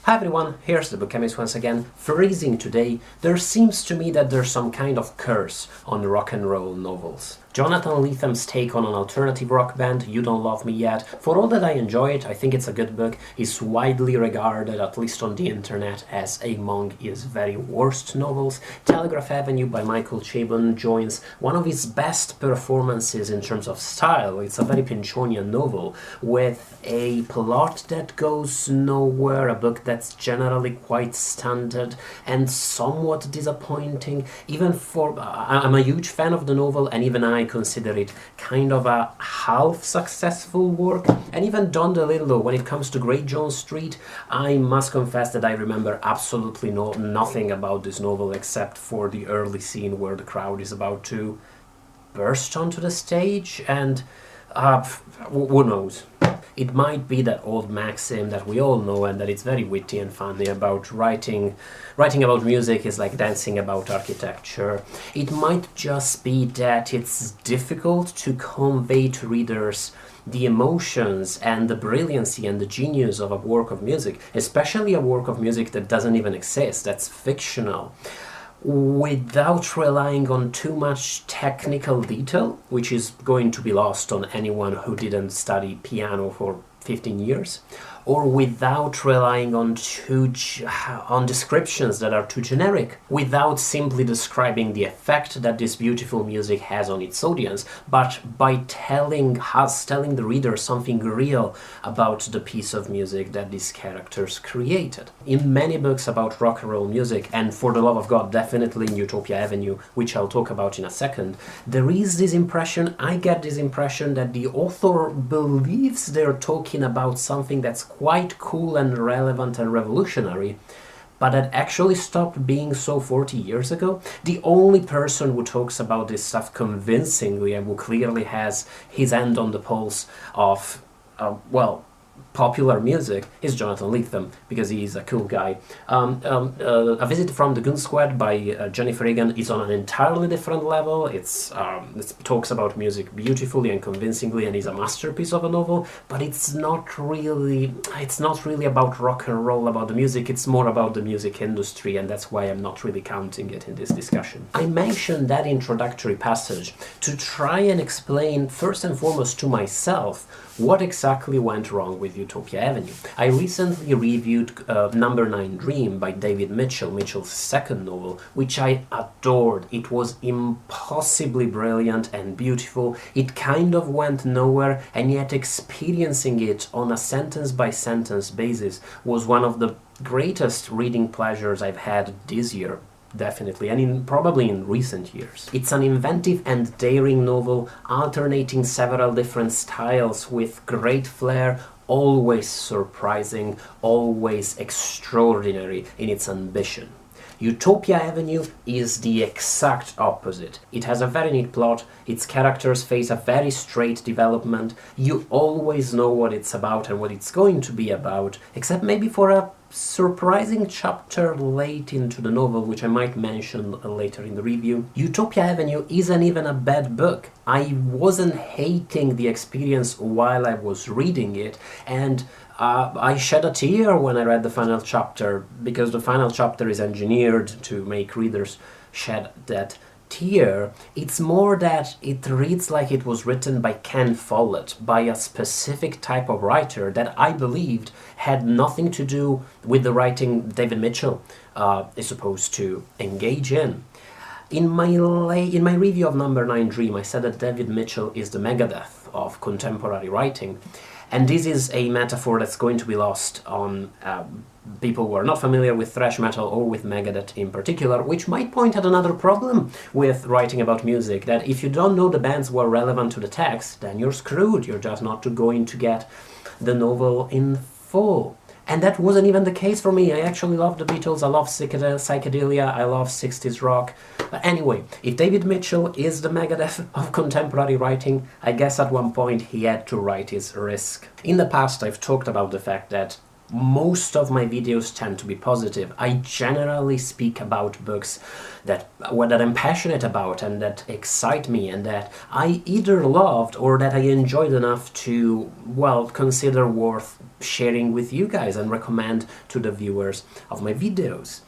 Hi everyone, here's the Book Chemist once again. Freezing today. There seems to me that there's some kind of curse on rock and roll novels. Jonathan Letham's take on an alternative rock band, You Don't Love Me Yet. For all that I enjoy it, I think it's a good book, is widely regarded, at least on the internet, as among his very worst novels. Telegraph Avenue by Michael Chabon joins one of his best performances in terms of style. It's a very Pynchonian novel with a plot that goes nowhere, a book that's generally quite standard and somewhat disappointing. Even for... I'm a huge fan of the novel, and even I consider it kind of a half-successful work. And even Don DeLillo, when it comes to Great Jones Street, I must confess that I remember absolutely nothing about this novel except for the early scene where the crowd is about to burst onto the stage, and who knows? It might be that old maxim that we all know and that it's very witty and funny about writing about music is like dancing about architecture. It might just be that it's difficult to convey to readers the emotions and the brilliancy and the genius of a work of music, especially a work of music that doesn't even exist, that's fictional, without relying on too much technical detail, which is going to be lost on anyone who didn't study piano for 15 years, or without relying on descriptions that are too generic, without simply describing the effect that this beautiful music has on its audience, but by telling the reader something real about the piece of music that these characters created. In many books about rock and roll music, and for the love of God, definitely in Utopia Avenue, which I'll talk about in a second, there is this impression, I get this impression, that the author believes they're talking about something that's quite cool and relevant and revolutionary, but that actually stopped being so 40 years ago. The only person who talks about this stuff convincingly and who clearly has his hand on the pulse of, popular music is Jonathan Lethem, because he's a cool guy. A Visit from the Goon Squad by Jennifer Egan is on an entirely different level. It talks about music beautifully and convincingly and is a masterpiece of a novel, but it's not really about rock and roll, about the music. It's more about the music industry, and that's why I'm not really counting it in this discussion. I mentioned that introductory passage to try and explain, first and foremost to myself, what exactly went wrong with Utopia Avenue. I recently reviewed Number 9 Dream by David Mitchell, Mitchell's second novel, which I adored. It was impossibly brilliant and beautiful. It kind of went nowhere, and yet experiencing it on a sentence-by-sentence basis was one of the greatest reading pleasures I've had this year. Definitely, and probably in recent years. It's an inventive and daring novel, alternating several different styles with great flair, always surprising, always extraordinary in its ambition. Utopia Avenue is the exact opposite. It has a very neat plot, its characters face a very straight development, you always know what it's about and what it's going to be about, except maybe for a surprising chapter late into the novel, which I might mention later in the review. Utopia Avenue isn't even a bad book. I wasn't hating the experience while I was reading it, and I shed a tear when I read the final chapter, because the final chapter is engineered to make readers shed that tear. It's more that it reads like it was written by Ken Follett, by a specific type of writer that I believed had nothing to do with the writing David Mitchell is supposed to engage in. In my review of Number 9 Dream, I said that David Mitchell is the Megadeth of contemporary writing, and this is a metaphor that's going to be lost on people who are not familiar with thrash metal or with Megadeth in particular, which might point at another problem with writing about music, that if you don't know the bands who are relevant to the text, then you're screwed. You're just not going to get the novel in full. And that wasn't even the case for me. I actually love the Beatles, I love psychedelia, I love 60s rock. But anyway, if David Mitchell is the Megadeth of contemporary writing, I guess at one point he had to write his risk. In the past I've talked about the fact that most of my videos tend to be positive. I generally speak about books that I'm passionate about and that excite me and that I either loved or that I enjoyed enough to, well, consider worth sharing with you guys and recommend to the viewers of my videos.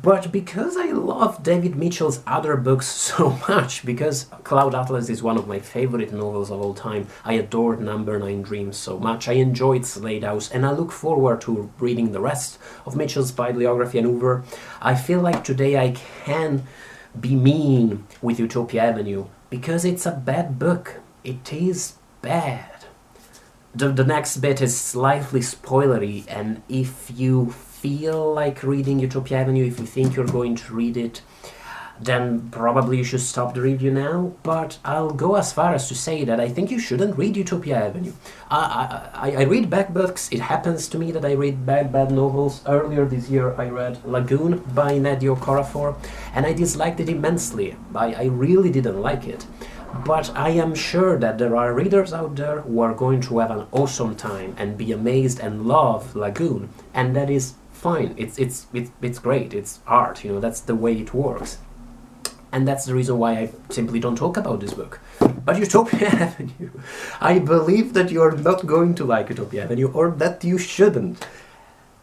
But because I love David Mitchell's other books so much, because Cloud Atlas is one of my favorite novels of all time, I adored Number 9 Dreams so much, I enjoyed Slade House, and I look forward to reading the rest of Mitchell's bibliography and over, I feel like today I can be mean with Utopia Avenue, because it's a bad book. It is bad. The next bit is slightly spoilery, and if you feel like reading Utopia Avenue, if you think you're going to read it, then probably you should stop the review now. But I'll go as far as to say that I think you shouldn't read Utopia Avenue. I read bad books. It happens to me that I read bad novels. Earlier this year I read Lagoon by Nnedi Okorafor, and I disliked it immensely. I really didn't like it. But I am sure that there are readers out there who are going to have an awesome time and be amazed and love Lagoon, and that is fine. It's great. It's art. You know, that's the way it works, and that's the reason why I simply don't talk about this book. But Utopia Avenue, I believe that you're not going to like Utopia Avenue, or that you shouldn't.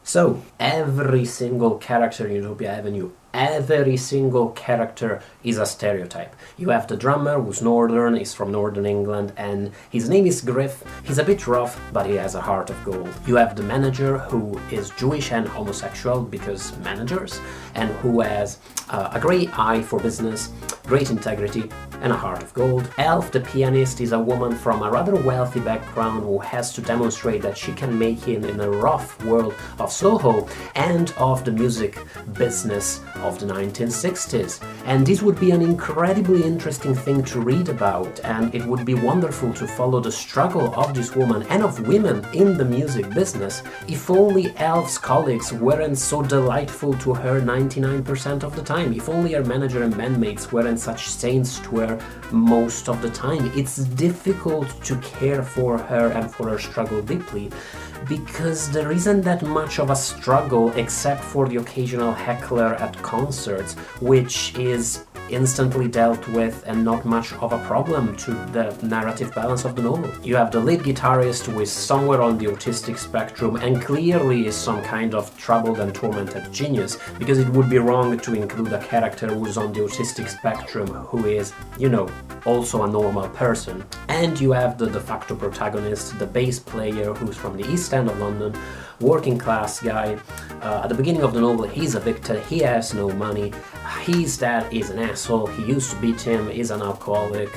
So every single character in Utopia Avenue, every single character is a stereotype. You have the drummer who's northern, is from northern England, and his name is Griff. He's a bit rough, but he has a heart of gold. You have the manager who is Jewish and homosexual, because managers, and who has a great eye for business, great integrity, and a heart of gold. Elf, the pianist, is a woman from a rather wealthy background who has to demonstrate that she can make it in a rough world of Soho and of the music business of the 1960s. And this would be an incredibly interesting thing to read about, and it would be wonderful to follow the struggle of this woman and of women in the music business, if only Elf's colleagues weren't so delightful to her 99% of the time, if only her manager and bandmates weren't such saints to her most of the time. It's difficult to care for her and for her struggle deeply, because there isn't that much of a struggle except for the occasional heckler at concerts, which is instantly dealt with and not much of a problem to the narrative balance of the novel. You have the lead guitarist who is somewhere on the autistic spectrum and clearly is some kind of troubled and tormented genius, because it would be wrong to include a character who's on the autistic spectrum who is, you know, also a normal person. And you have the de facto protagonist, the bass player who's from the East End of London, working class guy. At the beginning of the novel, he's evicted, he has no money, his dad is an asshole, he used to beat him, he's an alcoholic,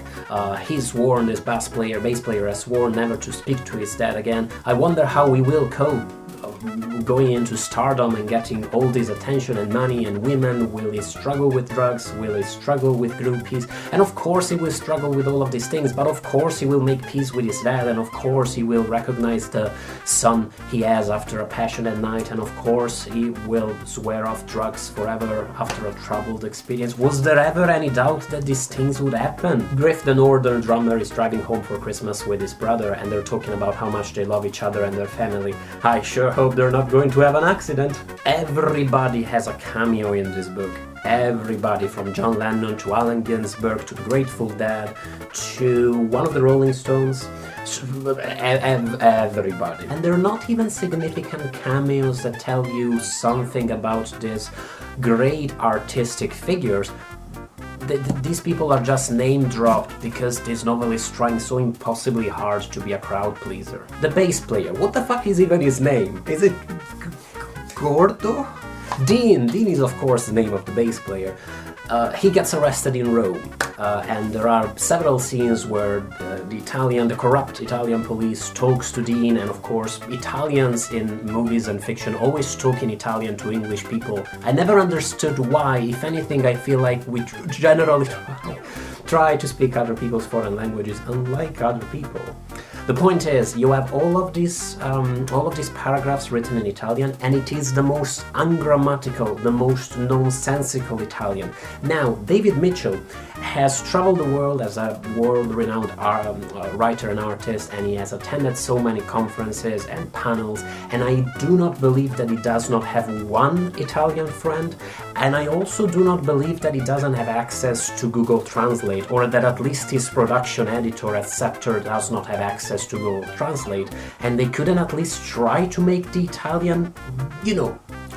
he's sworn, this bass player has sworn never to speak to his dad again. I wonder how he will cope going into stardom and getting all this attention and money and women. Will he struggle with drugs? Will he struggle with groupies? And of course he will struggle with all of these things, but of course he will make peace with his dad, and of course he will recognize the son he has after a passionate night, and of course he will swear off drugs forever after a troubled experience. Was there ever any doubt that these things would happen? Griff, the northern drummer, is driving home for Christmas with his brother, and they're talking about how much they love each other and their family. I sure hope they're not going to have an accident. Everybody has a cameo in this book. Everybody, from John Lennon to Allen Ginsberg to the Grateful Dead to one of the Rolling Stones, everybody. And they're not even significant cameos that tell you something about these great artistic figures. These people are just name dropped because this novel is trying so impossibly hard to be a crowd pleaser. The bass player, what the fuck is even his name? Is it Gordo? Dean is of course the name of the bass player. He gets arrested in Rome, and there are several scenes where the corrupt Italian police talks to Dean, and of course Italians in movies and fiction always talk in Italian to English people. I never understood why. If anything, I feel like we generally try to speak other people's foreign languages unlike other people. The point is, you have all of these paragraphs written in Italian, and it is the most ungrammatical, the most nonsensical Italian. Now, David Mitchell has traveled the world as a world-renowned writer and artist, and he has attended so many conferences and panels, and I do not believe that he does not have one Italian friend, and I also do not believe that he doesn't have access to Google Translate, or that at least his production editor at Scepter does not have access to Google Translate, and they couldn't at least try to make the Italian,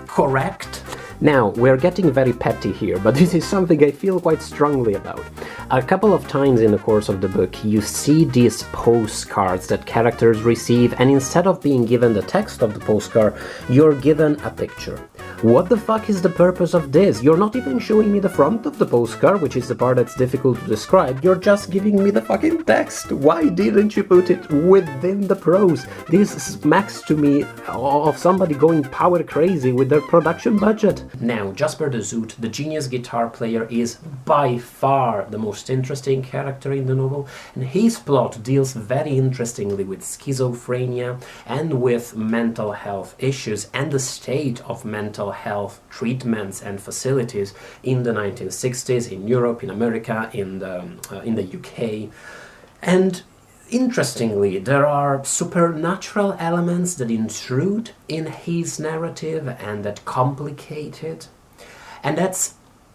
correct? Now, we're getting very petty here, but this is something I feel quite strongly about. A couple of times in the course of the book, you see these postcards that characters receive, and instead of being given the text of the postcard, you're given a picture. What the fuck is the purpose of this? You're not even showing me the front of the postcard, which is the part that's difficult to describe. You're just giving me the fucking text. Why didn't you put it within the prose? This smacks to me of somebody going power crazy with their production budget. Now, Jasper the Zoot, the genius guitar player, is by far the most interesting character in the novel, and his plot deals very interestingly with schizophrenia and with mental health issues and the state of mental health treatments and facilities in the 1960s in Europe, in America, in the UK. And interestingly, there are supernatural elements that intrude in his narrative and that complicate it. And that's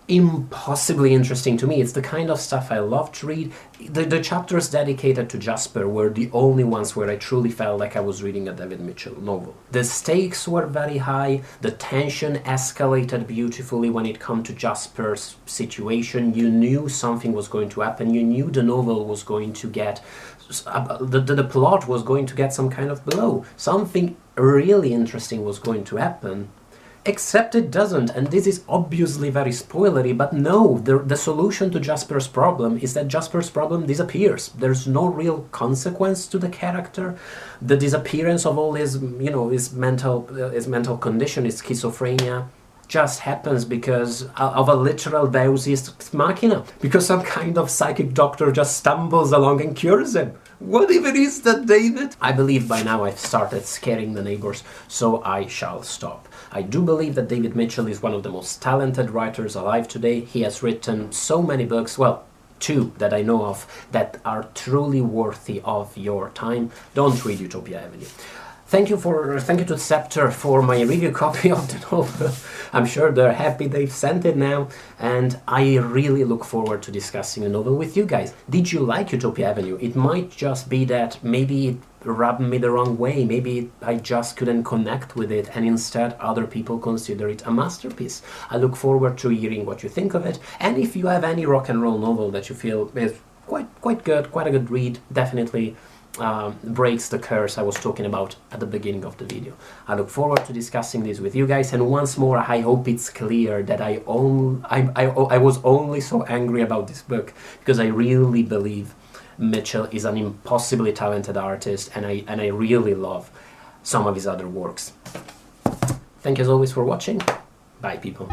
impossibly interesting to me. It's the kind of stuff I love to read. The chapters dedicated to Jasper were the only ones where I truly felt like I was reading a David Mitchell novel. The stakes were very high, the tension escalated beautifully when it came to Jasper's situation. You knew something was going to happen, you knew the novel was going to get, the plot was going to get some kind of blow. Something really interesting was going to happen. Except it doesn't, and this is obviously very spoilery, but no, the solution to Jasper's problem is that Jasper's problem disappears. There's no real consequence to the character. The disappearance of all his, his mental condition, his schizophrenia, just happens because of a literal deus ex machina, because some kind of psychic doctor just stumbles along and cures him. What even is that, David? I believe by now I've started scaring the neighbors, so I shall stop. I do believe that David Mitchell is one of the most talented writers alive today. He has written so many books, well, 2 that I know of, that are truly worthy of your time. Don't read Utopia Avenue. Thank you to Scepter for my review copy of the novel. I'm sure they're happy they've sent it now, and I really look forward to discussing the novel with you guys. Did you like Utopia Avenue? It might just be that maybe it rubbed me the wrong way, maybe I just couldn't connect with it, and instead other people consider it a masterpiece. I look forward to hearing what you think of it, and if you have any rock and roll novel that you feel is quite good, quite a good read, definitely breaks the curse I was talking about at the beginning of the video. I look forward to discussing this with you guys, and once more I hope it's clear that I was only so angry about this book because I really believe Mitchell is an impossibly talented artist, and I really love some of his other works. Thank you as always for watching. Bye, people.